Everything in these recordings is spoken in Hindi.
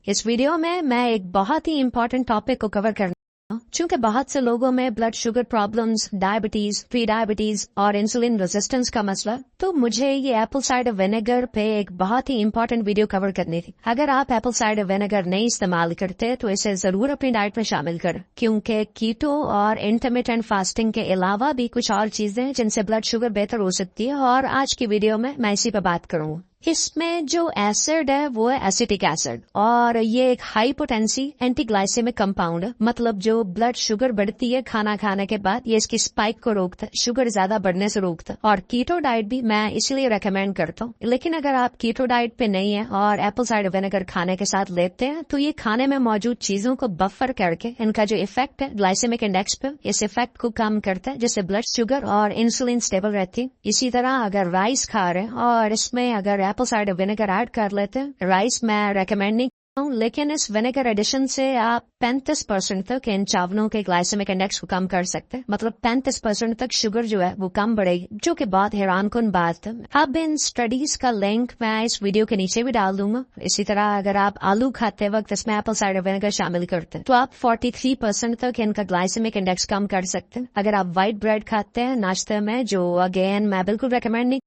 इस वीडियो में मैं एक बहुत ही इम्पोर्टेंट टॉपिक को कवर करना चूंकि बहुत से लोगों में blood sugar problems, diabetes, pre diabetes और इंसुलिन रेजिस्टेंस का मसला, तो मुझे ये एप्पल साइडर विनेगर पे एक बहुत ही इम्पोर्टेंट वीडियो कवर करनी थी। अगर आप एप्पल साइडर विनेगर नहीं इस्तेमाल करते तो इसे जरूर अपनी डाइट में शामिल करें, क्योंकि कीटो और इंटरमिटेंट फास्टिंग के अलावा भी कुछ और चीजें जिनसे ब्लड शुगर बेहतर हो सकती है, और आज की वीडियो में मैं इसी पे बात करूंगा। इसमें जो एसिड है वो है एसिटिक एसिड, और ये एक हाई पोटेंसी एंटीग्लाइसेमिक कंपाउंड है। मतलब जो ब्लड शुगर बढ़ती है खाना खाने के बाद, ये इसकी स्पाइक को रोकता है, शुगर ज्यादा बढ़ने से रोकता है। और कीटो डाइट भी मैं इसलिए रेकमेंड करता हूँ। लेकिन अगर आप कीटो डाइट पे नहीं है और एप्पल साइडर विनेगर खाने के साथ लेते हैं, तो ये खाने में मौजूद चीजों को बफर करके इनका जो इफेक्ट है ग्लाइसेमिक इंडेक्स पे, इस इफेक्ट को कम करता है, जिससे ब्लड शुगर और इंसुलिन स्टेबल रहती है। इसी तरह अगर राइस खा रहे हैं और इसमें अगर एप्पल साइडर विनेगर ऐड कर लेते हैं, राइस मैं रेकमेंड नहीं करता हूं, लेकिन इस विनेगर एडिशन से आप 35% तक इन चावलों के ग्लाइसेमिक इंडेक्स को कम कर सकते हैं। मतलब 35% तक शुगर जो है वो कम बढ़ेगी, जो कि बहुत हैरानकुन बात है। अब इन स्टडीज का लिंक मैं इस वीडियो के नीचे भी डाल दूंगा। इसी तरह अगर आप आलू खाते वक्त इसमें एप्पल साइडर विनेगर शामिल करते हैं तो आप 43% तक इनका ग्लाइसेमिक इंडेक्स कम कर सकते हैं। अगर आप व्हाइट ब्रेड खाते हैं नाश्ते में, जो अगेन मैं बिल्कुल रेकमेंड नहीं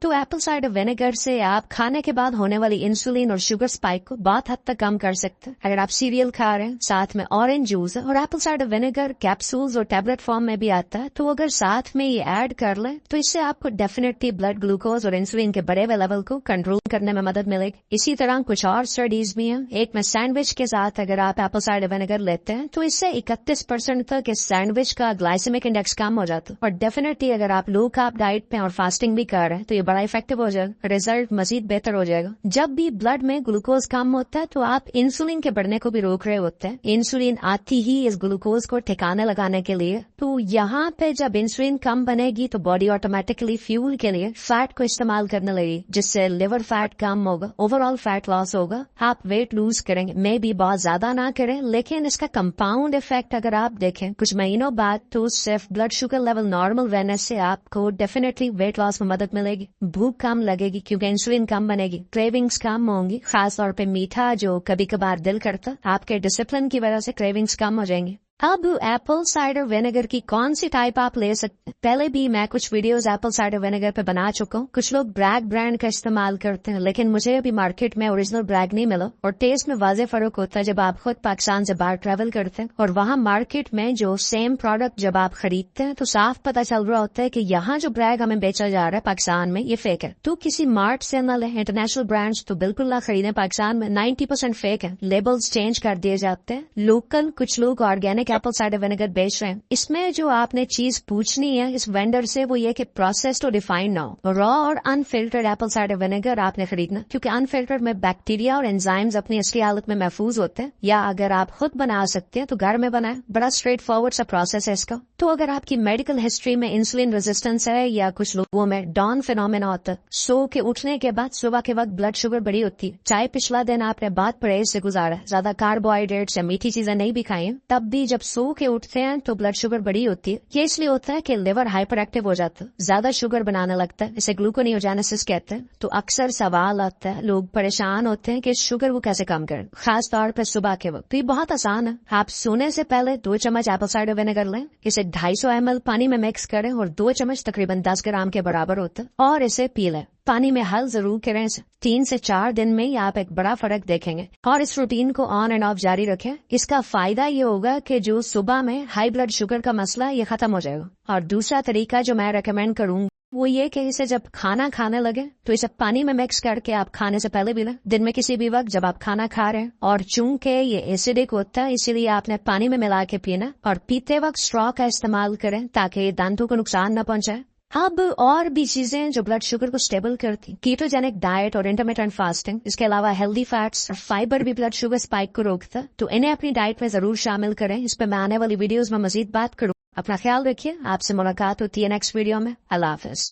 तो एप्पल साइडर विनेगर से आप खाने के बाद होने वाली इंसुलिन और शुगर स्पाइक को बहुत हद तक कम कर सकते हैं। अगर आप सीरियल खा रहे हैं, साथ में ऑरेंज जूस है और एप्पल साइडर विनेगर कैप्सूल्स और टैबलेट फॉर्म में भी आता है, तो अगर साथ में ये ऐड कर लें तो इससे आपको डेफिनेटली ब्लड ग्लूकोज और इंसुलिन के बढ़े हुए लेवल को कंट्रोल करने में मदद मिलेगी। इसी तरह कुछ और स्टडीज भी हैं। एक में सैंडविच के साथ अगर आप एप्पल साइडर विनेगर लेते हैं तो इससे 31% तक इस सैंडविच का ग्लाइसेमिक इंडेक्स कम हो जाता है। और डेफिनेटली अगर आप लो कार्ब डाइट पे और फास्टिंग भी कर रहे हैं तो ये बड़ा इफेक्टिव हो जाएगा, रिजल्ट मजीद बेहतर हो जाएगा। जब भी ब्लड में ग्लूकोज कम होता है तो आप इंसुलिन के बढ़ने को भी रोक रहे होते हैं। इंसुलिन आती ही इस ग्लूकोज को ठिकाने लगाने के लिए, तो यहाँ पे जब इंसुलिन कम बनेगी तो बॉडी ऑटोमेटिकली फ्यूल के लिए फैट को इस्तेमाल करने लगेगी, जिससे लिवर फैट कम होगा, ओवरऑल फैट लॉस होगा, आप वेट लूज करेंगे। मे भी बहुत ज्यादा ना करें, लेकिन इसका कंपाउंड इफेक्ट अगर आप देखें कुछ महीनों बाद, तो सिर्फ ब्लड शुगर लेवल नॉर्मल रहने से आपको डेफिनेटली वेट लॉस में मदद मिलेगी। भूख कम लगेगी क्योंकि इंसुलिन कम बनेगी, क्रेविंग्स कम होंगी, खासतौर पे मीठा जो कभी कभार दिल करता, आपके डिसिप्लिन की वजह से क्रेविंग्स कम हो जाएंगी। अब एप्पल साइडर विनेगर की कौन सी टाइप आप ले सकते हैं? पहले भी मैं कुछ वीडियोस एप्पल साइडर विनेगर पे बना चुका हूँ। कुछ लोग ब्रैग ब्रांड का इस्तेमाल करते हैं, लेकिन मुझे अभी मार्केट में ओरिजिनल ब्रैग नहीं मिला, और टेस्ट में वाज़ेह फर्क होता है जब आप खुद पाकिस्तान से बाहर ट्रेवल करते हैं और वहाँ मार्केट में जो सेम प्रोडक्ट जब आप खरीदते हैं तो साफ पता चल रहा होता है कि यहाँ जो ब्रैग हमें बेचा जा रहा है पाकिस्तान में ये फेक है। तो किसी मार्ट से न लें, इंटरनेशनल ब्रांड्स तो बिल्कुल ना खरीदें। पाकिस्तान में 90% फेक है, लेबल्स चेंज कर दिए जाते हैं। लोकल कुछ लोग ऑर्गेनिक एप्पल साइडर विनेगर बेच रहे हैं। इसमें जो आपने चीज पूछनी है इस वेंडर से वो ये कि प्रोसेस्ड और रिफाइंड ना हो। रॉ और अनफिल्टर्ड एप्पल साइडर विनेगर आपने खरीदना, क्योंकि अनफिल्टर्ड में बैक्टीरिया और एंजाइम्स अपनी असली हालत में महफूज होते हैं। या अगर आप खुद बना सकते हैं तो घर में बनाएं, बड़ा स्ट्रेट फॉरवर्ड सा प्रोसेस है इसका। तो अगर आपकी मेडिकल हिस्ट्री में इंसुलिन रेजिस्टेंस है, या कुछ लोगों में डॉन फिनोमेना होता है, सो के उठने के बाद सुबह के वक्त ब्लड शुगर बड़ी होती है, चाहे पिछला दिन आपने बात परहेज से गुजारा, ज्यादा कार्बोहाइड्रेट्स या मीठी चीजें नहीं भी खाई, तब भी जब सो के उठते हैं तो ब्लड शुगर बड़ी होती है। ये इसलिए होता है कि लिवर हाइपर एक्टिव हो जाता है, ज्यादा शुगर बनाने लगता है, इसे ग्लूकोनियोजेनेसिस कहते हैं। तो अक्सर सवाल आता है, लोग परेशान होते हैं कि शुगर वो कैसे कम करें, खास तौर पर सुबह के वक्त। तो ये बहुत आसान है। आप सोने से पहले 2 चम्मच एप्पल साइडर विनेगर लें, इसे 250 ml पानी में मिक्स करें और 2 चम्मच तकरीबन 10 ग्राम के बराबर होता है, और इसे पी लें। पानी में हल जरूर करें। 3 से 4 दिन में ही आप एक बड़ा फर्क देखेंगे, और इस रूटीन को ऑन एंड ऑफ जारी रखें। इसका फायदा ये होगा कि जो सुबह में हाई ब्लड शुगर का मसला ये खत्म हो जाएगा। और दूसरा तरीका जो मैं रेकमेंड करूंगा वो ये कि इसे जब खाना खाने लगे तो इसे पानी में मिक्स करके आप खाने से पहले भी लें, दिन में किसी भी वक्त जब आप खाना खा रहे हैं। और चूंकि ये एसिडिक होता है इसीलिए आपने पानी में मिला के पीना, और पीते वक्त स्ट्रॉ का इस्तेमाल करें ताकि ये दांतों को नुकसान न पहुंचाए। अब और भी चीजें जो ब्लड शुगर को स्टेबल करती, कीटोजेनिक डाइट और इंटरमिटेंट फास्टिंग, इसके अलावा हेल्दी फैट्स और फाइबर भी ब्लड शुगर स्पाइक को रोकता, तो इन्हें अपनी डाइट में जरूर शामिल करें। इस पर मैं आने वाली वीडियोस में मजीद बात करूँ। अपना ख्याल रखिए। आपसे मुलाकात होती है नेक्स्ट वीडियो में। अल्लाह हाफिज।